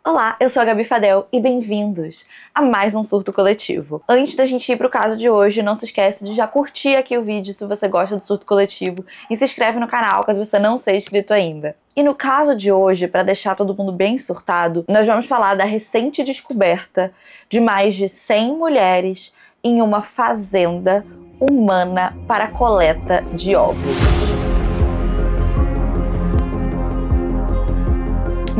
Olá, eu sou a Gabi Fadel e bem-vindos a mais um surto coletivo. Antes da gente ir pro caso de hoje, não se esquece de já curtir aqui o vídeo se você gosta do surto coletivo e se inscreve no canal caso você não seja inscrito ainda. E no caso de hoje, para deixar todo mundo bem surtado, nós vamos falar da recente descoberta de mais de 100 mulheres em uma fazenda humana para coleta de óvulos.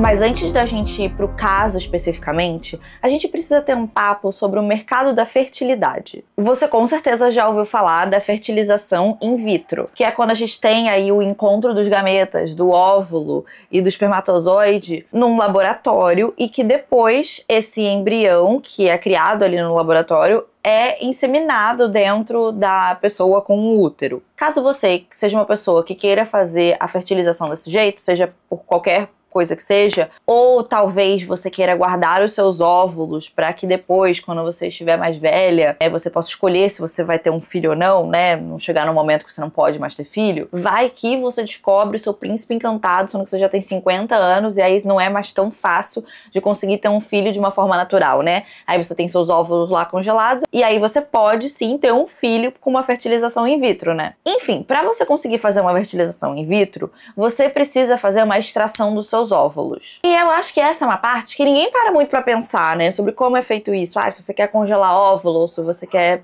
Mas antes da gente ir para o caso especificamente, a gente precisa ter um papo sobre o mercado da fertilidade. Você com certeza já ouviu falar da fertilização in vitro, que é quando a gente tem aí o encontro dos gametas, do óvulo e do espermatozoide num laboratório e que depois esse embrião, que é criado ali no laboratório, é inseminado dentro da pessoa com um útero. Caso você seja uma pessoa que queira fazer a fertilização desse jeito, seja por qualquer coisa que seja, ou talvez você queira guardar os seus óvulos para que depois, quando você estiver mais velha, você possa escolher se você vai ter um filho ou não, né? Não chegar num momento que você não pode mais ter filho. Vai que você descobre o seu príncipe encantado, sendo que você já tem 50 anos e aí não é mais tão fácil de conseguir ter um filho de uma forma natural, né? Aí você tem seus óvulos lá congelados e aí você pode sim ter um filho com uma fertilização in vitro, né? Enfim, para você conseguir fazer uma fertilização in vitro, você precisa fazer uma extração dos seus óvulos. E eu acho que essa é uma parte que ninguém para muito pra pensar, né? Sobre como é feito isso. Se você quer congelar óvulo, ou se você quer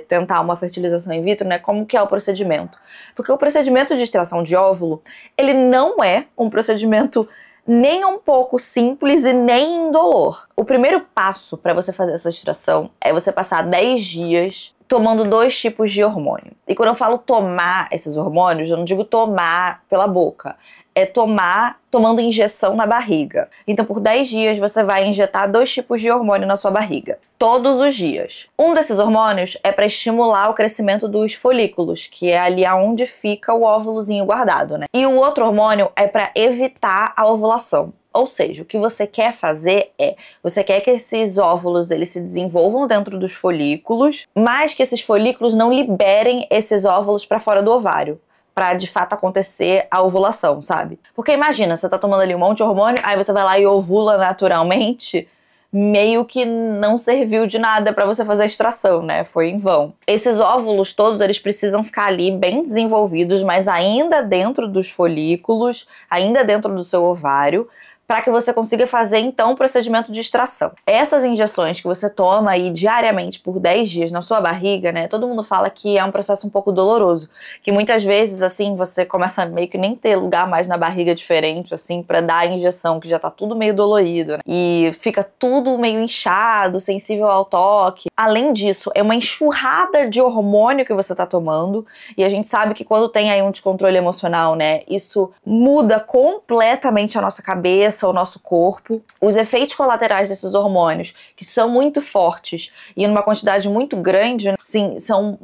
tentar uma fertilização in vitro, né? Como que é o procedimento? Porque o procedimento de extração de óvulo, ele não é um procedimento nem um pouco simples e nem indolor. O primeiro passo para você fazer essa extração é você passar 10 dias tomando 2 tipos de hormônio. E quando eu falo tomar esses hormônios, eu não digo tomar pela boca. É tomando injeção na barriga. Então, por 10 dias, você vai injetar 2 tipos de hormônio na sua barriga. Todos os dias. Um desses hormônios é para estimular o crescimento dos folículos, que é ali onde fica o óvulozinho guardado, né? E o outro hormônio é para evitar a ovulação. Ou seja, o que você quer fazer você quer que esses óvulos eles se desenvolvam dentro dos folículos, mas que esses folículos não liberem esses óvulos para fora do ovário, pra de fato acontecer a ovulação, sabe? Porque imagina, você tá tomando ali um monte de hormônio, aí você vai lá e ovula naturalmente, meio que não serviu de nada pra você fazer a extração, né? Foi em vão. Esses óvulos todos, eles precisam ficar ali bem desenvolvidos, mas ainda dentro dos folículos, ainda dentro do seu ovário, para que você consiga fazer, então, o procedimento de extração. Essas injeções que você toma aí diariamente por 10 dias na sua barriga, né, todo mundo fala que é um processo um pouco doloroso, que muitas vezes, assim, você começa meio que nem ter lugar mais na barriga diferente, assim, para dar a injeção, que já tá tudo meio dolorido, né, e fica tudo meio inchado, sensível ao toque. Além disso, é uma enxurrada de hormônio que você tá tomando, e a gente sabe que quando tem aí um descontrole emocional, né, isso muda completamente a nossa cabeça, o nosso corpo. Os efeitos colaterais desses hormônios, que são muito fortes e numa quantidade muito grande, sim, são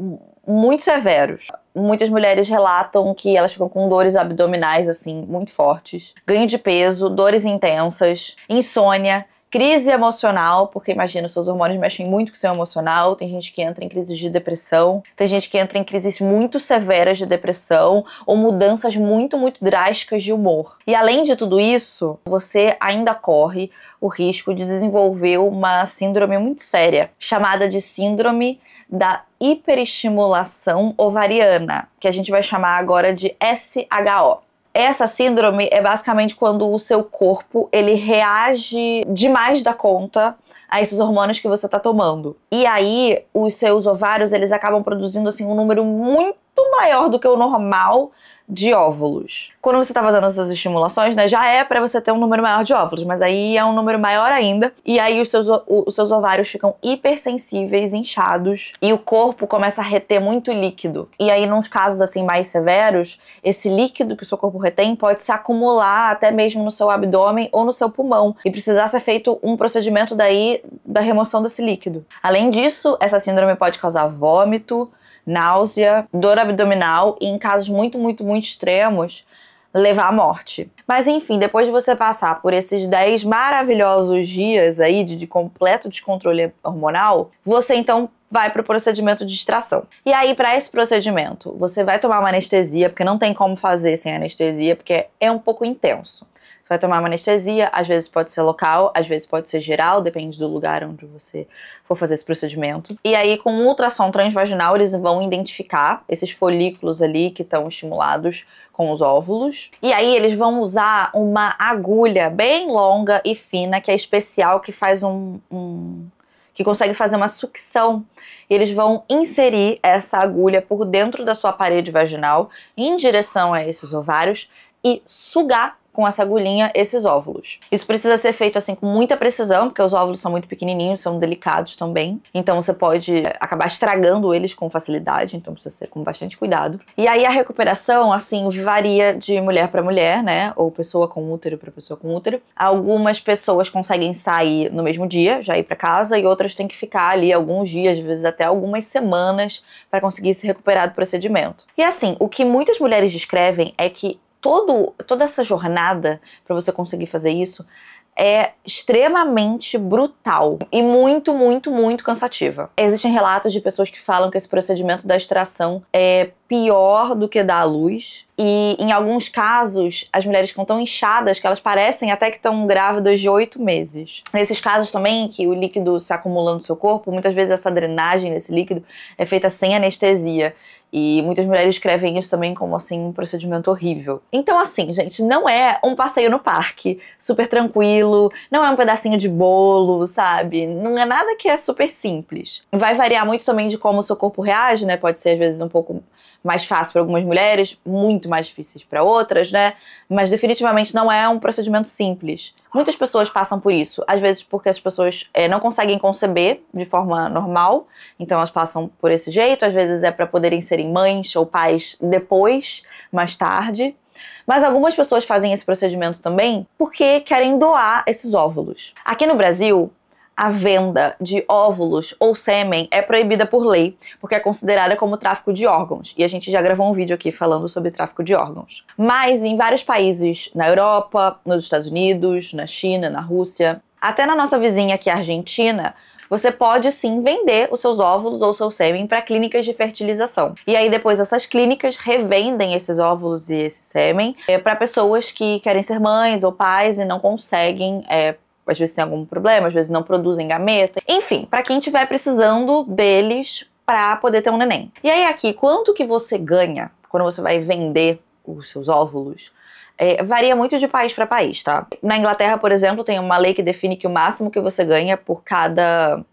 muito severos. Muitas mulheres relatam que elas ficam com dores abdominais, assim, muito fortes, ganho de peso, dores intensas, insônia, crise emocional, porque imagina, os seus hormônios mexem muito com o seu emocional. Tem gente que entra em crises de depressão, tem gente que entra em crises muito severas de depressão ou mudanças muito, muito drásticas de humor. E além de tudo isso, você ainda corre o risco de desenvolver uma síndrome muito séria, chamada de síndrome da hiperestimulação ovariana, que a gente vai chamar agora de SHO. Essa síndrome é basicamente quando o seu corpo ele reage demais da conta a esses hormônios que você tá tomando. E aí, os seus ovários, eles acabam produzindo assim um número muito maior do que o normal de óvulos. Quando você tá fazendo essas estimulações, né, já é pra você ter um número maior de óvulos, mas aí é um número maior ainda, e aí os seus ovários ficam hipersensíveis, inchados, e o corpo começa a reter muito líquido. E aí, nos casos assim mais severos, esse líquido que o seu corpo retém pode se acumular até mesmo no seu abdômen ou no seu pulmão, e precisar ser feito um procedimento daí da remoção desse líquido. Além disso, essa síndrome pode causar vômito, náusea, dor abdominal e, em casos muito, muito, muito extremos, levar à morte. Mas enfim, depois de você passar por esses 10 maravilhosos dias aí de completo descontrole hormonal, você então vai para o procedimento de extração. E aí, para esse procedimento, você vai tomar uma anestesia, porque não tem como fazer sem anestesia, porque é um pouco intenso. Você vai tomar uma anestesia, às vezes pode ser local, às vezes pode ser geral, depende do lugar onde você for fazer esse procedimento. E aí, com o ultrassom transvaginal, eles vão identificar esses folículos ali que estão estimulados com os óvulos. E aí, eles vão usar uma agulha bem longa e fina, que é especial, que faz que consegue fazer uma sucção. E eles vão inserir essa agulha por dentro da sua parede vaginal, em direção a esses ovários, e sugar com essa agulhinha esses óvulos. Isso precisa ser feito assim com muita precisão, porque os óvulos são muito pequenininhos, são delicados também. Então você pode acabar estragando eles com facilidade, então precisa ser com bastante cuidado. E aí a recuperação, assim, varia de mulher para mulher, né? Ou pessoa com útero para pessoa com útero. Algumas pessoas conseguem sair no mesmo dia, já ir para casa, e outras têm que ficar ali alguns dias, às vezes até algumas semanas, para conseguir se recuperar do procedimento. E assim, o que muitas mulheres descrevem é que toda essa jornada para você conseguir fazer isso é extremamente brutal e muito, muito, muito cansativa. Existem relatos de pessoas que falam que esse procedimento da extração é pior do que dar à luz. E em alguns casos, as mulheres ficam tão inchadas que elas parecem até que estão grávidas de 8 meses. Nesses casos também, que o líquido se acumula no seu corpo, muitas vezes essa drenagem desse líquido é feita sem anestesia. E muitas mulheres descrevem isso também como, assim, um procedimento horrível. Então, assim, gente, não é um passeio no parque super tranquilo, não é um pedacinho de bolo, sabe? Não é nada que é super simples. Vai variar muito também de como o seu corpo reage, né? Pode ser, às vezes, um pouco mais fácil para algumas mulheres, muito mais difíceis para outras, né? Mas definitivamente não é um procedimento simples. Muitas pessoas passam por isso, às vezes porque as pessoas não conseguem conceber de forma normal, então elas passam por esse jeito, às vezes é para poderem serem mães ou pais depois, mais tarde. Mas algumas pessoas fazem esse procedimento também porque querem doar esses óvulos. Aqui no Brasil, a venda de óvulos ou sêmen é proibida por lei, porque é considerada como tráfico de órgãos. E a gente já gravou um vídeo aqui falando sobre tráfico de órgãos. Mas em vários países, na Europa, nos Estados Unidos, na China, na Rússia, até na nossa vizinha aqui, a Argentina, você pode sim vender os seus óvulos ou seu sêmen para clínicas de fertilização. E aí depois essas clínicas revendem esses óvulos e esse sêmen para pessoas que querem ser mães ou pais e não conseguem às vezes tem algum problema, às vezes não produzem gameta. Enfim, para quem estiver precisando deles para poder ter um neném. E aí aqui, quanto que você ganha quando você vai vender os seus óvulos? Varia muito de país para país, tá? Na Inglaterra, por exemplo, tem uma lei que define que o máximo que você ganha por cada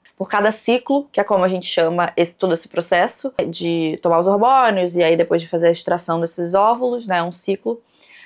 ciclo, que é como a gente chama todo esse processo de tomar os hormônios e aí depois de fazer a extração desses óvulos, né, um ciclo.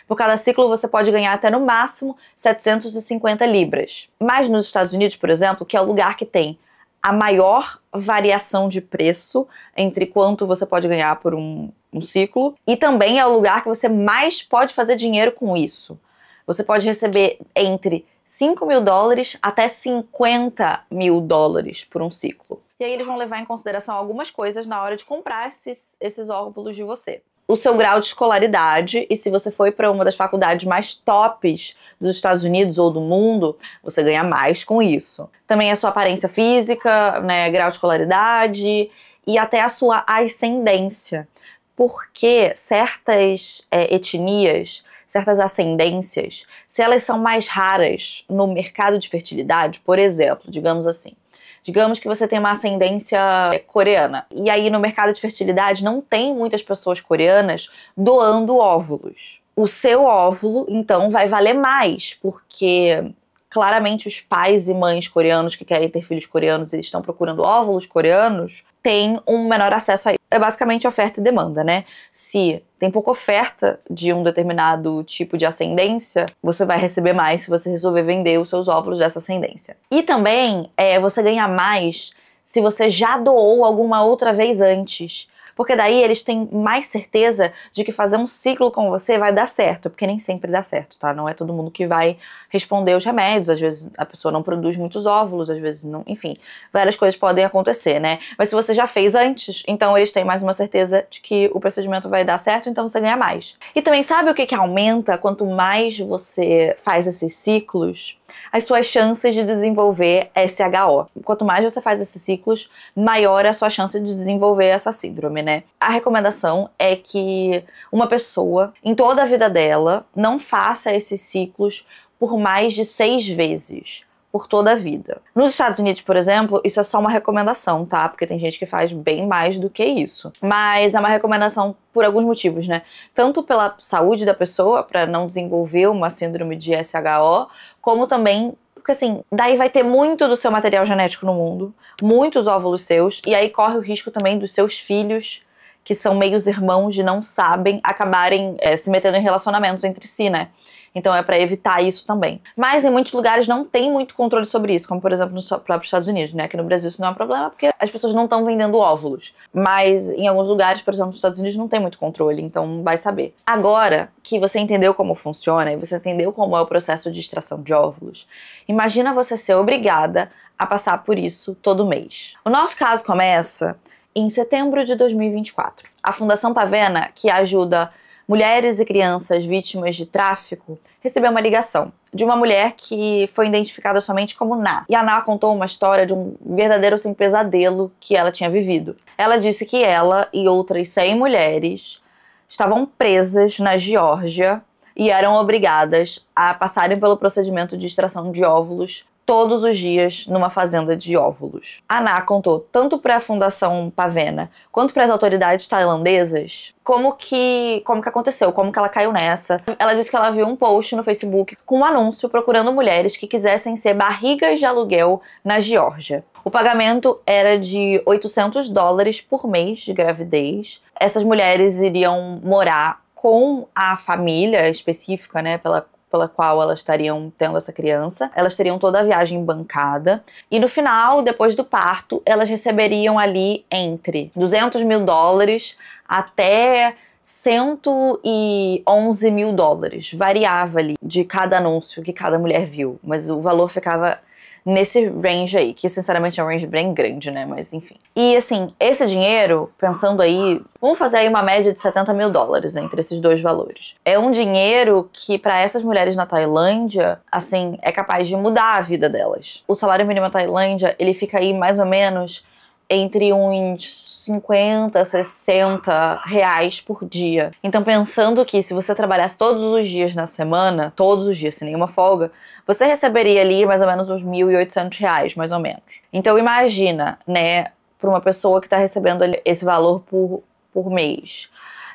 Por cada ciclo você pode ganhar até no máximo 750 libras. Mas nos Estados Unidos, por exemplo, que é o lugar que tem a maior variação de preço entre quanto você pode ganhar por um ciclo, e também é o lugar que você mais pode fazer dinheiro com isso. Você pode receber entre $5.000 até $50.000 por um ciclo. E aí eles vão levar em consideração algumas coisas na hora de comprar esses óvulos de você. O seu grau de escolaridade, e se você foi para uma das faculdades mais tops dos Estados Unidos ou do mundo, você ganha mais com isso. Também a sua aparência física, né, grau de escolaridade e até a sua ascendência. Porque certas etnias, certas ascendências, se elas são mais raras no mercado de fertilidade, por exemplo, digamos assim, digamos que você tem uma ascendência coreana. E aí no mercado de fertilidade não tem muitas pessoas coreanas doando óvulos. O seu óvulo, então, vai valer mais, porque claramente os pais e mães coreanos que querem ter filhos coreanos e estão procurando óvulos coreanos têm um menor acesso a isso. É basicamente oferta e demanda, né? Se tem pouca oferta de um determinado tipo de ascendência, você vai receber mais se você resolver vender os seus óvulos dessa ascendência. E também você ganha mais se você já doou alguma outra vez antes. Porque daí eles têm mais certeza de que fazer um ciclo com você vai dar certo, porque nem sempre dá certo, tá? Não é todo mundo que vai responder os remédios, às vezes a pessoa não produz muitos óvulos, às vezes não, enfim, várias coisas podem acontecer, né? Mas se você já fez antes, então eles têm mais uma certeza de que o procedimento vai dar certo, então você ganha mais. E também sabe o que aumenta quanto mais você faz esses ciclos? as suas chances de desenvolver SHO. Quanto mais você faz esses ciclos, maior é a sua chance de desenvolver essa síndrome, né? A recomendação é que uma pessoa, em toda a vida dela, não faça esses ciclos por mais de 6 vezes. Por toda a vida. Nos Estados Unidos, por exemplo, isso é só uma recomendação, tá? Porque tem gente que faz bem mais do que isso. Mas é uma recomendação por alguns motivos, né? Tanto pela saúde da pessoa, para não desenvolver uma síndrome de SHO, como também porque assim, daí vai ter muito do seu material genético no mundo, muitos óvulos seus, e aí corre o risco também dos seus filhos, que são meios irmãos de não sabem, acabarem se metendo em relacionamentos entre si, né? Então é para evitar isso também. Mas em muitos lugares não tem muito controle sobre isso, como por exemplo nos próprios Estados Unidos, né? Aqui no Brasil isso não é um problema porque as pessoas não estão vendendo óvulos. Mas em alguns lugares, por exemplo nos Estados Unidos, não tem muito controle, então vai saber. Agora que você entendeu como funciona e você entendeu como é o processo de extração de óvulos, imagina você ser obrigada a passar por isso todo mês. O nosso caso começa em setembro de 2024. A Fundação Pavena, que ajuda mulheres e crianças vítimas de tráfico, recebeu uma ligação de uma mulher que foi identificada somente como Ná. E a Ná contou uma história de um verdadeiro assim, pesadelo que ela tinha vivido. Ela disse que ela e outras 100 mulheres estavam presas na Geórgia e eram obrigadas a passarem pelo procedimento de extração de óvulos todos os dias numa fazenda de óvulos. A Ná contou tanto para a Fundação Pavena quanto para as autoridades tailandesas como que aconteceu, como que ela caiu nessa. Ela disse que ela viu um post no Facebook com um anúncio procurando mulheres que quisessem ser barrigas de aluguel na Geórgia. O pagamento era de $800 por mês de gravidez. Essas mulheres iriam morar com a família específica, né, pela qual elas estariam tendo essa criança. Elas teriam toda a viagem bancada. E no final, depois do parto, elas receberiam ali entre $200 mil até $111 mil. Variava ali de cada anúncio que cada mulher viu. Mas o valor ficava nesse range aí, que sinceramente é um range bem grande, né, mas enfim. E assim, esse dinheiro, pensando aí, vamos fazer aí uma média de $70 mil entre esses dois valores. É um dinheiro que para essas mulheres na Tailândia, assim, é capaz de mudar a vida delas. O salário mínimo na Tailândia, ele fica aí mais ou menos entre uns 50, 60 reais por dia. Então pensando que se você trabalhasse todos os dias na semana, todos os dias, sem nenhuma folga, você receberia ali mais ou menos uns 1.800 reais, mais ou menos. Então imagina, né, para uma pessoa que está recebendo esse valor por mês,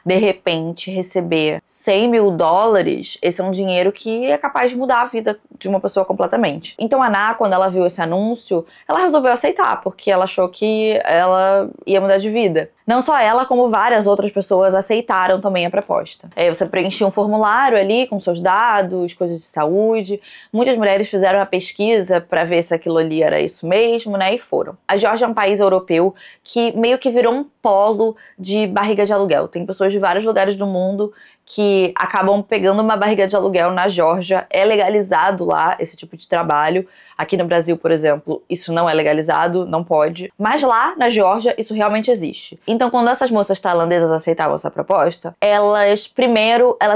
de repente receber $100 mil, esse é um dinheiro que é capaz de mudar a vida de uma pessoa completamente. Então a Ná, quando ela viu esse anúncio, ela resolveu aceitar, porque ela achou que ela ia mudar de vida. Não só ela, como várias outras pessoas aceitaram também a proposta. Você preenchia um formulário ali com seus dados, coisas de saúde. Muitas mulheres fizeram a pesquisa para ver se aquilo ali era isso mesmo, né? E foram. A Geórgia é um país europeu que meio que virou um polo de barriga de aluguel. Tem pessoas de vários lugares do mundo que acabam pegando uma barriga de aluguel na Geórgia. É legalizado lá esse tipo de trabalho. Aqui no Brasil, por exemplo, isso não é legalizado, não pode. Mas lá, na Geórgia, isso realmente existe. Então, quando essas moças tailandesas aceitavam essa proposta, elas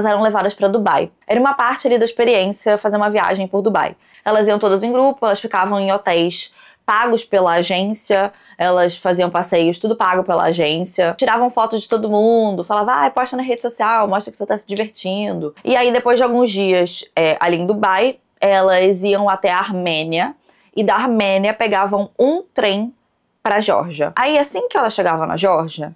eram levadas para Dubai. Era uma parte ali da experiência fazer uma viagem por Dubai. Elas iam todas em grupo, elas ficavam em hotéis pagos pela agência, elas faziam passeios, tudo pago pela agência, tiravam fotos de todo mundo, falavam, posta na rede social, mostra que você tá se divertindo. E aí, depois de alguns dias ali em Dubai, elas iam até a Armênia, e da Armênia pegavam um trem para a Geórgia. Aí, assim que ela chegava na Geórgia,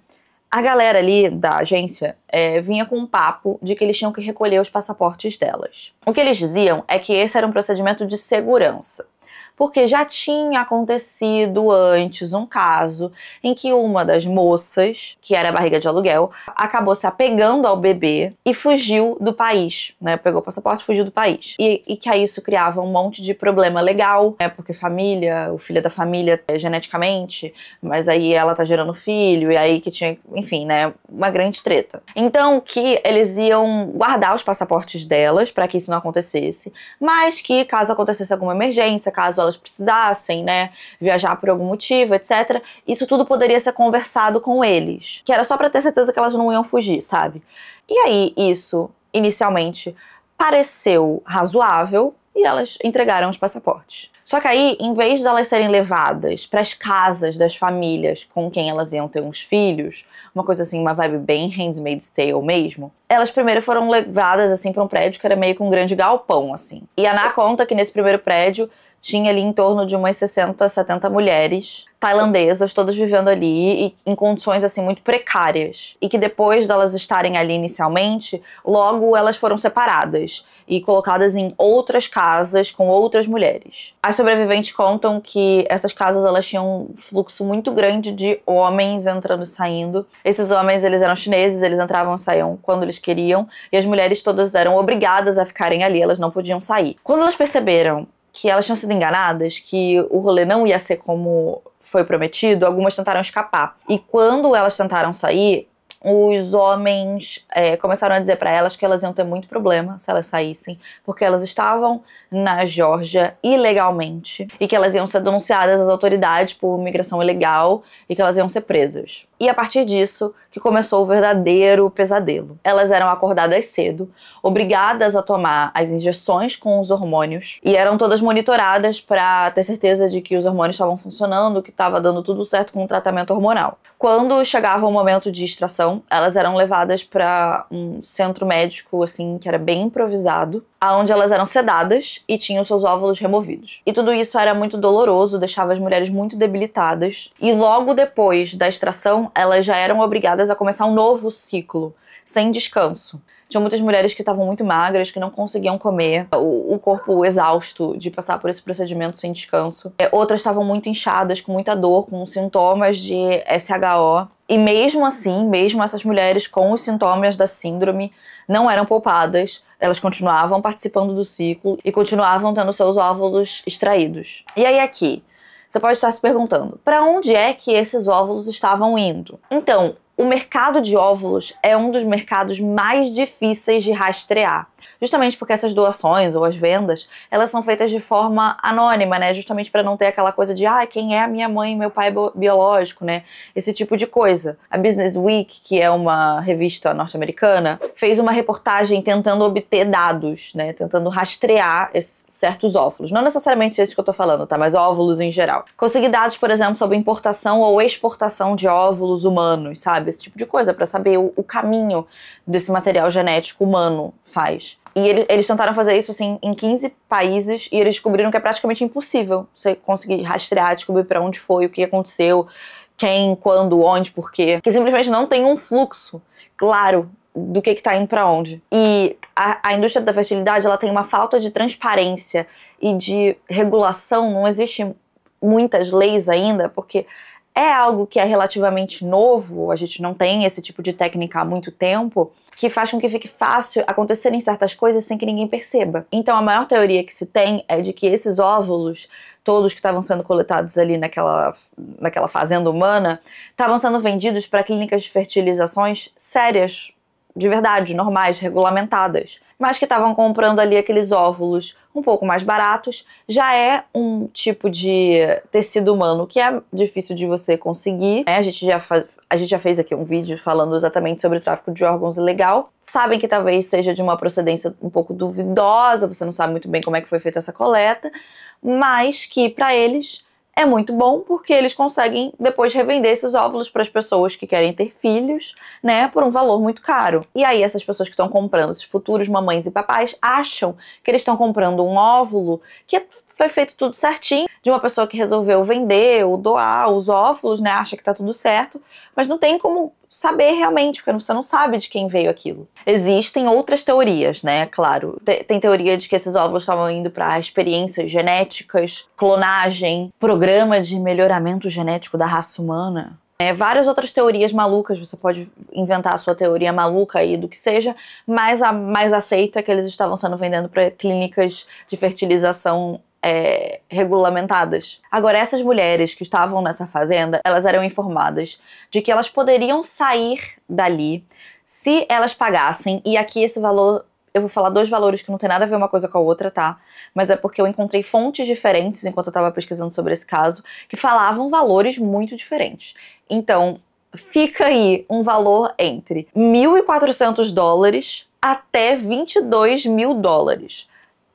a galera ali da agência vinha com um papo de que eles tinham que recolher os passaportes delas. O que eles diziam é que esse era um procedimento de segurança, porque já tinha acontecido antes um caso em que uma das moças, que era a barriga de aluguel, acabou se apegando ao bebê e fugiu do país, né? Pegou o passaporte e fugiu do país. E que aí isso criava um monte de problema legal, né? Porque o filho é da família geneticamente, mas aí ela tá gerando filho, e aí que tinha, enfim, né? Uma grande treta. Então que eles iam guardar os passaportes delas para que isso não acontecesse, mas que caso acontecesse alguma emergência, caso elas precisassem, né, viajar por algum motivo, etc., isso tudo poderia ser conversado com eles, que era só pra ter certeza que elas não iam fugir, sabe? E aí isso, inicialmente, pareceu razoável, e elas entregaram os passaportes. Só que aí, em vez delas serem levadas para as casas das famílias com quem elas iam ter uns filhos, uma coisa assim, uma vibe bem Handmaid's Tale mesmo, elas primeiro foram levadas assim para um prédio que era meio que um grande galpão, assim. E a Ana conta que nesse primeiro prédio tinha ali em torno de umas 60, 70 mulheres tailandesas, todas vivendo ali e em condições assim muito precárias. E que depois delas estarem ali inicialmente, logo elas foram separadas e colocadas em outras casas com outras mulheres. As sobreviventes contam que essas casas elas tinham um fluxo muito grande de homens entrando e saindo. Esses homens, eles eram chineses, eles entravam e saíam quando eles queriam, e as mulheres todas eram obrigadas a ficarem ali, elas não podiam sair. Quando elas perceberam que elas tinham sido enganadas, que o rolê não ia ser como foi prometido, algumas tentaram escapar. E quando elas tentaram sair, os homens começaram a dizer para elas que elas iam ter muito problema se elas saíssem, porque elas estavam na Geórgia ilegalmente e que elas iam ser denunciadas às autoridades por migração ilegal e que elas iam ser presas. E a partir disso que começou o verdadeiro pesadelo. Elas eram acordadas cedo, obrigadas a tomar as injeções com os hormônios e eram todas monitoradas para ter certeza de que os hormônios estavam funcionando, que estava dando tudo certo com o tratamento hormonal. Quando chegava o momento de extração, elas eram levadas para um centro médico assim que era bem improvisado, aonde elas eram sedadas e tinham seus óvulos removidos. E tudo isso era muito doloroso, deixava as mulheres muito debilitadas. E logo depois da extração, elas já eram obrigadas a começar um novo ciclo, sem descanso. Tinha muitas mulheres que estavam muito magras, que não conseguiam comer, o corpo exausto de passar por esse procedimento sem descanso. Outras estavam muito inchadas, com muita dor, com sintomas de SHO. E mesmo assim, mesmo essas mulheres com os sintomas da síndrome não eram poupadas, elas continuavam participando do ciclo e continuavam tendo seus óvulos extraídos. E aí aqui, você pode estar se perguntando, para onde é que esses óvulos estavam indo? Então, o mercado de óvulos é um dos mercados mais difíceis de rastrear. Justamente porque essas doações ou as vendas, elas são feitas de forma anônima, né? Justamente para não ter aquela coisa de quem é a minha mãe e meu pai biológico, né? Esse tipo de coisa. A Business Week, que é uma revista norte-americana, fez uma reportagem tentando obter dados, né? Tentando rastrear certos óvulos. Não necessariamente esses que eu tô falando, tá? Mas óvulos em geral. Conseguir dados, por exemplo, sobre importação ou exportação de óvulos humanos, sabe? Esse tipo de coisa, para saber o caminho desse material genético humano faz. E eles tentaram fazer isso assim em 15 países e eles descobriram que é praticamente impossível você conseguir rastrear, descobrir para onde foi, o que aconteceu, quem, quando, onde, por quê. Que simplesmente não tem um fluxo claro do que tá indo para onde. E a indústria da fertilidade, ela tem uma falta de transparência e de regulação, não existe muitas leis ainda, porque é algo que é relativamente novo, a gente não tem esse tipo de técnica há muito tempo, que faz com que fique fácil acontecerem certas coisas sem que ninguém perceba. Então a maior teoria que se tem é de que esses óvulos, todos que estavam sendo coletados ali naquela fazenda humana, estavam sendo vendidos para clínicas de fertilizações sérias, de verdade, normais, regulamentadas, mas que estavam comprando ali aqueles óvulos um pouco mais baratos. Já é um tipo de tecido humano que é difícil de você conseguir, né? A gente já fez aqui um vídeo falando exatamente sobre o tráfico de órgãos ilegal. Sabem que talvez seja de uma procedência um pouco duvidosa, você não sabe muito bem como é que foi feita essa coleta, mas que para eles é muito bom porque eles conseguem depois revender esses óvulos para as pessoas que querem ter filhos, né, por um valor muito caro. E aí essas pessoas que estão comprando, esses futuros mamães e papais, acham que eles estão comprando um óvulo que foi feito tudo certinho, de uma pessoa que resolveu vender ou doar os óvulos, né, acha que tá tudo certo, mas não tem como saber realmente, porque você não sabe de quem veio aquilo. Existem outras teorias, né, claro. Tem teoria de que esses óvulos estavam indo para experiências genéticas, clonagem, programa de melhoramento genético da raça humana. Várias outras teorias malucas, você pode inventar a sua teoria maluca aí do que seja, mas a mais aceita é que eles estavam sendo vendendo para clínicas de fertilização regulamentadas. Agora, essas mulheres que estavam nessa fazenda, elas eram informadas de que elas poderiam sair dali se elas pagassem, e aqui esse valor, eu vou falar dois valores que não tem nada a ver uma coisa com a outra, tá? Mas é porque eu encontrei fontes diferentes enquanto eu tava pesquisando sobre esse caso, que falavam valores muito diferentes. Então, fica aí um valor entre $1.400 até $22.000.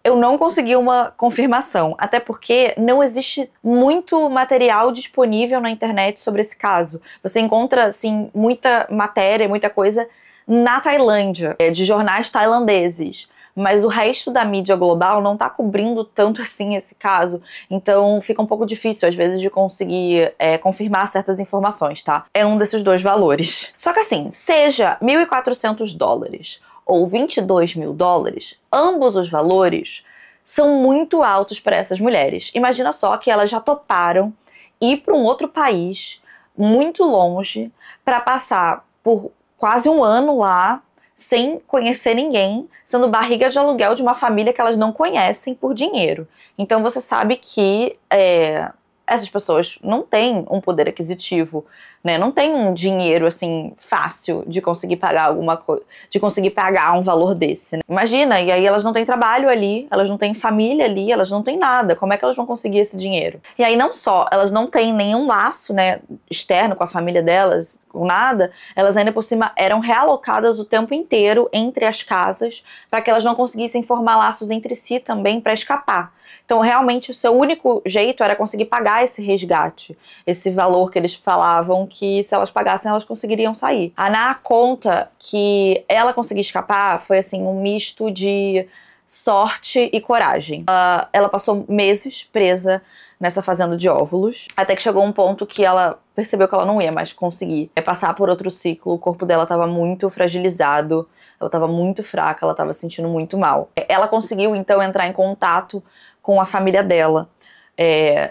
eu não consegui uma confirmação, até porque não existe muito material disponível na internet sobre esse caso. Você encontra, assim, muita matéria, muita coisa na Tailândia, de jornais tailandeses. Mas o resto da mídia global não tá cobrindo tanto assim esse caso, então fica um pouco difícil, às vezes, de conseguir confirmar certas informações, tá? É um desses dois valores. Só que assim, seja $1.400 ou $22 mil, ambos os valores são muito altos para essas mulheres. Imagina só que elas já toparam ir para um outro país, muito longe, para passar por quase um ano lá, sem conhecer ninguém, sendo barriga de aluguel de uma família que elas não conhecem por dinheiro. Então você sabe que essas pessoas não têm um poder aquisitivo, né? Não tem um dinheiro assim fácil de conseguir pagar alguma coisa, de conseguir pagar um valor desse, né? Imagina, e aí elas não têm trabalho ali, elas não têm família ali, elas não têm nada. Como é que elas vão conseguir esse dinheiro? E aí não só elas não têm nenhum laço, né, externo com a família delas, com nada, elas ainda por cima eram realocadas o tempo inteiro entre as casas para que elas não conseguissem formar laços entre si também para escapar. Então, realmente, o seu único jeito era conseguir pagar esse resgate, esse valor que eles falavam que se elas pagassem, elas conseguiriam sair. A Ana conta que ela conseguir escapar foi, assim, um misto de sorte e coragem. Ela passou meses presa nessa fazenda de óvulos, até que chegou um ponto que ela percebeu que ela não ia mais conseguir passar por outro ciclo. O corpo dela estava muito fragilizado, ela estava muito fraca, ela estava se sentindo muito mal. Ela conseguiu, então, entrar em contato com a família dela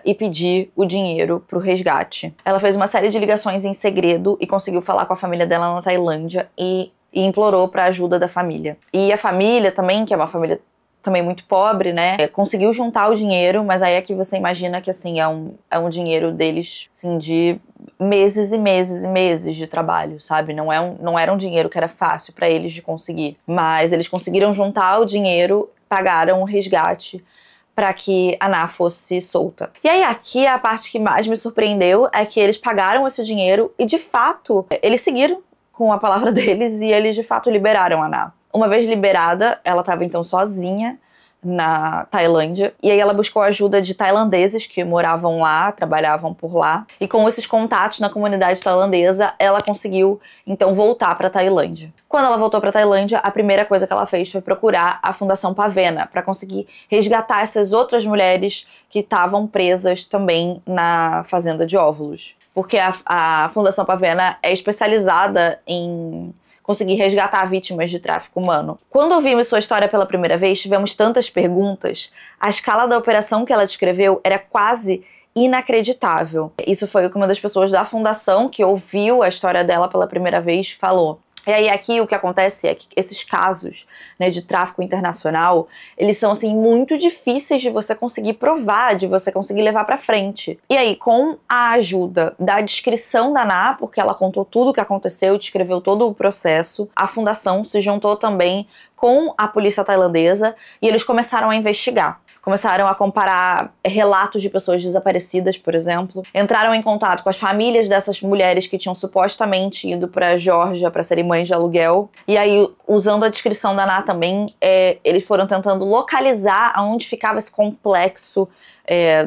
e pedir o dinheiro pro resgate. Ela fez uma série de ligações em segredo e conseguiu falar com a família dela na Tailândia e implorou pra ajuda da família. E a família também, que é uma família também muito pobre, né, conseguiu juntar o dinheiro, mas aí é que você imagina que, assim, é um dinheiro deles, assim, de meses e meses e meses de trabalho, sabe? Não era um dinheiro que era fácil pra eles de conseguir. Mas eles conseguiram juntar o dinheiro, pagaram o resgate para que a Ana fosse solta. E aí aqui a parte que mais me surpreendeu é que eles pagaram esse dinheiro e, de fato, eles seguiram com a palavra deles e eles, de fato, liberaram a Ana. Uma vez liberada, ela estava então sozinha na Tailândia, e aí ela buscou a ajuda de tailandeses que moravam lá, trabalhavam por lá, e com esses contatos na comunidade tailandesa, ela conseguiu então voltar para a Tailândia. Quando ela voltou para a Tailândia, a primeira coisa que ela fez foi procurar a Fundação Pavena para conseguir resgatar essas outras mulheres que estavam presas também na fazenda de óvulos. Porque a Fundação Pavena é especializada em conseguir resgatar vítimas de tráfico humano. Quando ouvimos sua história pela primeira vez, tivemos tantas perguntas. A escala da operação que ela descreveu era quase inacreditável. Isso foi o que uma das pessoas da fundação que ouviu a história dela pela primeira vez falou. E aí aqui o que acontece é que esses casos, né, de tráfico internacional, eles são, assim, muito difíceis de você conseguir provar, de você conseguir levar pra frente. E aí, com a ajuda da descrição da Ana, porque ela contou tudo o que aconteceu, descreveu todo o processo, a fundação se juntou também com a polícia tailandesa e eles começaram a investigar. Começaram a comparar relatos de pessoas desaparecidas, por exemplo. Entraram em contato com as famílias dessas mulheres que tinham supostamente ido para a Geórgia para serem mães de aluguel. E aí, usando a descrição da Ana também, eles foram tentando localizar aonde ficava esse complexo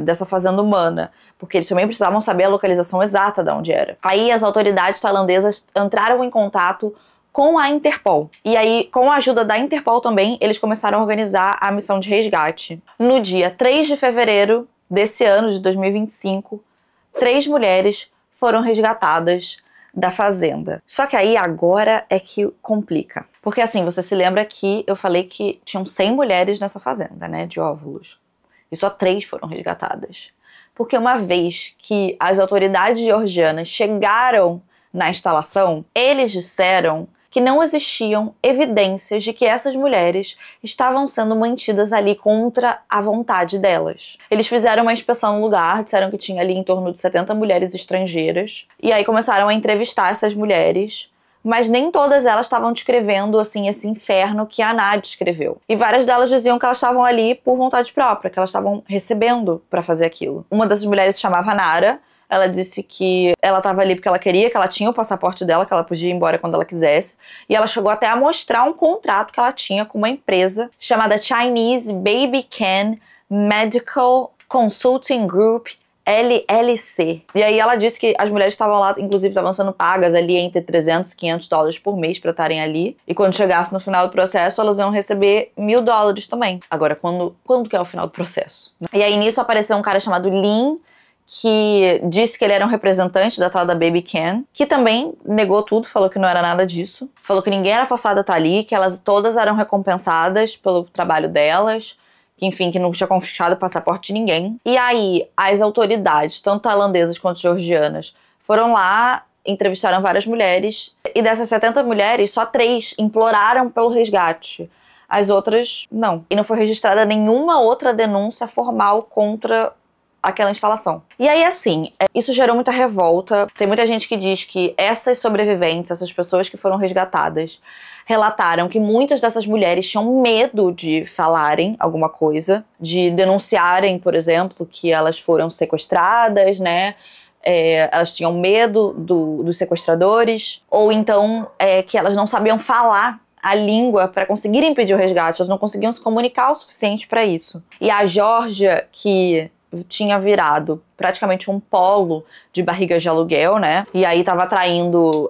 dessa fazenda humana, porque eles também precisavam saber a localização exata de onde era. Aí as autoridades tailandesas entraram em contato com a Interpol. E aí, com a ajuda da Interpol também, eles começaram a organizar a missão de resgate. No dia 3 de fevereiro desse ano, de 2025, 3 mulheres foram resgatadas da fazenda. Só que aí agora é que complica. Porque assim, você se lembra que eu falei que tinham 100 mulheres nessa fazenda, né, de óvulos. E só 3 foram resgatadas. Porque uma vez que as autoridades georgianas chegaram na instalação, eles disseram que não existiam evidências de que essas mulheres estavam sendo mantidas ali contra a vontade delas. Eles fizeram uma inspeção no lugar, disseram que tinha ali em torno de 70 mulheres estrangeiras, e aí começaram a entrevistar essas mulheres, mas nem todas elas estavam descrevendo, assim, esse inferno que a Ana descreveu. E várias delas diziam que elas estavam ali por vontade própria, que elas estavam recebendo para fazer aquilo. Uma dessas mulheres se chamava Nara, Ela disse que ela estava ali porque ela queria, que ela tinha o passaporte dela, que ela podia ir embora quando ela quisesse. E ela chegou até a mostrar um contrato que ela tinha com uma empresa chamada Chinese Baby Can Medical Consulting Group, LLC. E aí ela disse que as mulheres estavam lá, inclusive estavam sendo pagas ali entre 300 e 500 dólares por mês pra estarem ali. E quando chegasse no final do processo, elas iam receber $1.000 também. Agora, quando que é o final do processo? E aí nisso apareceu um cara chamado Lin, que disse que ele era um representante da tal da Baby Can, que também negou tudo, falou que não era nada disso. Falou que ninguém era forçado a estar ali, que elas todas eram recompensadas pelo trabalho delas, que enfim, que não tinha confiscado o passaporte de ninguém. E aí, as autoridades, tanto tailandesas quanto georgianas, foram lá, entrevistaram várias mulheres, e dessas 70 mulheres, só 3 imploraram pelo resgate. As outras, não. E não foi registrada nenhuma outra denúncia formal contra aquela instalação. E aí, assim, isso gerou muita revolta. Tem muita gente que diz que essas sobreviventes, essas pessoas que foram resgatadas, relataram que muitas dessas mulheres tinham medo de falarem alguma coisa, de denunciarem, por exemplo, que elas foram sequestradas, né? Elas tinham medo dos sequestradores, ou então que elas não sabiam falar a língua para conseguirem pedir o resgate, elas não conseguiam se comunicar o suficiente para isso. E a Geórgia, que tinha virado praticamente um polo de barrigas de aluguel, né? E aí tava atraindo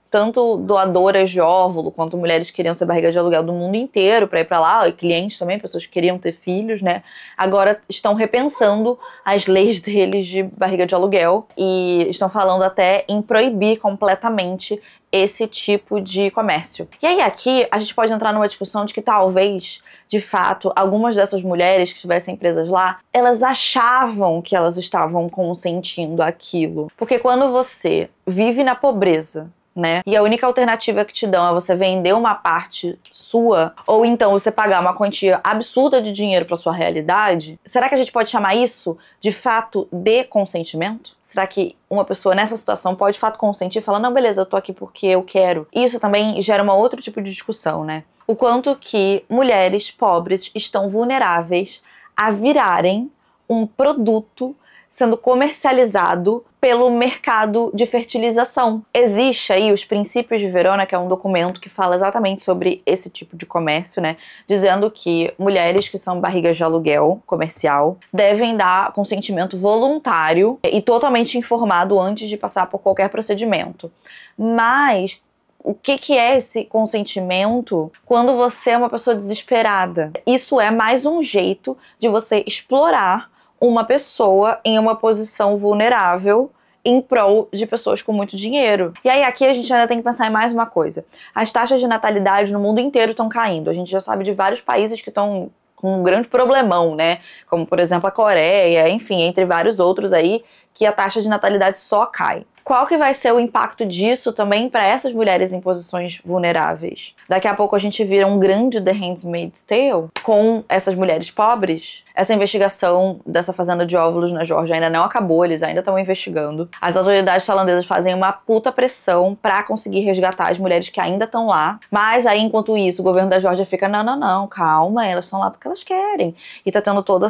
tanto doadoras de óvulo quanto mulheres que queriam ser barriga de aluguel do mundo inteiro para ir para lá, e clientes também, pessoas que queriam ter filhos, né? Agora estão repensando as leis deles de barriga de aluguel e estão falando até em proibir completamente esse tipo de comércio. E aí aqui a gente pode entrar numa discussão de que talvez, de fato, algumas dessas mulheres que estivessem presas lá, elas achavam que elas estavam consentindo aquilo. Porque quando você vive na pobreza, né? E a única alternativa que te dão é você vender uma parte sua, ou então você pagar uma quantia absurda de dinheiro para sua realidade. Será que a gente pode chamar isso de fato de consentimento? Será que uma pessoa nessa situação pode de fato consentir e falar, não, beleza, eu tô aqui porque eu quero? Isso também gera um outro tipo de discussão, né? O quanto que mulheres pobres estão vulneráveis a virarem um produto sendo comercializado pelo mercado de fertilização. Existe aí os Princípios de Verona, que é um documento que fala exatamente sobre esse tipo de comércio, né? Dizendo que mulheres que são barrigas de aluguel comercial devem dar consentimento voluntário e totalmente informado antes de passar por qualquer procedimento. Mas o que é esse consentimento quando você é uma pessoa desesperada? Isso é mais um jeito de você explorar uma pessoa em uma posição vulnerável em prol de pessoas com muito dinheiro. E aí aqui a gente ainda tem que pensar em mais uma coisa. As taxas de natalidade no mundo inteiro estão caindo. A gente já sabe de vários países que estão com um grande problemão, né? Como, por exemplo, a Coreia, enfim, entre vários outros aí, que a taxa de natalidade só cai. Qual que vai ser o impacto disso também para essas mulheres em posições vulneráveis? Daqui a pouco a gente vira um grande The Handmaid's Tale com essas mulheres pobres. Essa investigação dessa fazenda de óvulos na Geórgia ainda não acabou, eles ainda estão investigando. As autoridades tailandesas fazem uma puta pressão para conseguir resgatar as mulheres que ainda estão lá. Mas aí, enquanto isso, o governo da Geórgia fica, não, calma, elas estão lá porque elas querem. E tá tendo toda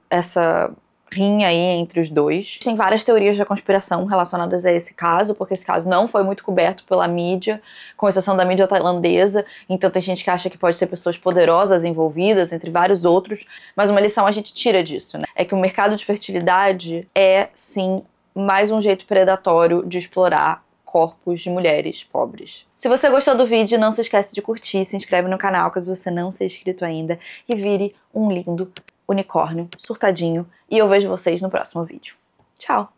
essa rinha aí entre os dois. Tem várias teorias da conspiração relacionadas a esse caso, porque esse caso não foi muito coberto pela mídia, com exceção da mídia tailandesa, então tem gente que acha que pode ser pessoas poderosas envolvidas, entre vários outros, mas uma lição a gente tira disso, né? É que o mercado de fertilidade é, sim, mais um jeito predatório de explorar corpos de mulheres pobres. Se você gostou do vídeo, não se esquece de curtir, se inscreve no canal caso você não seja inscrito ainda e vire um lindo unicórnio surtadinho. E eu vejo vocês no próximo vídeo. Tchau!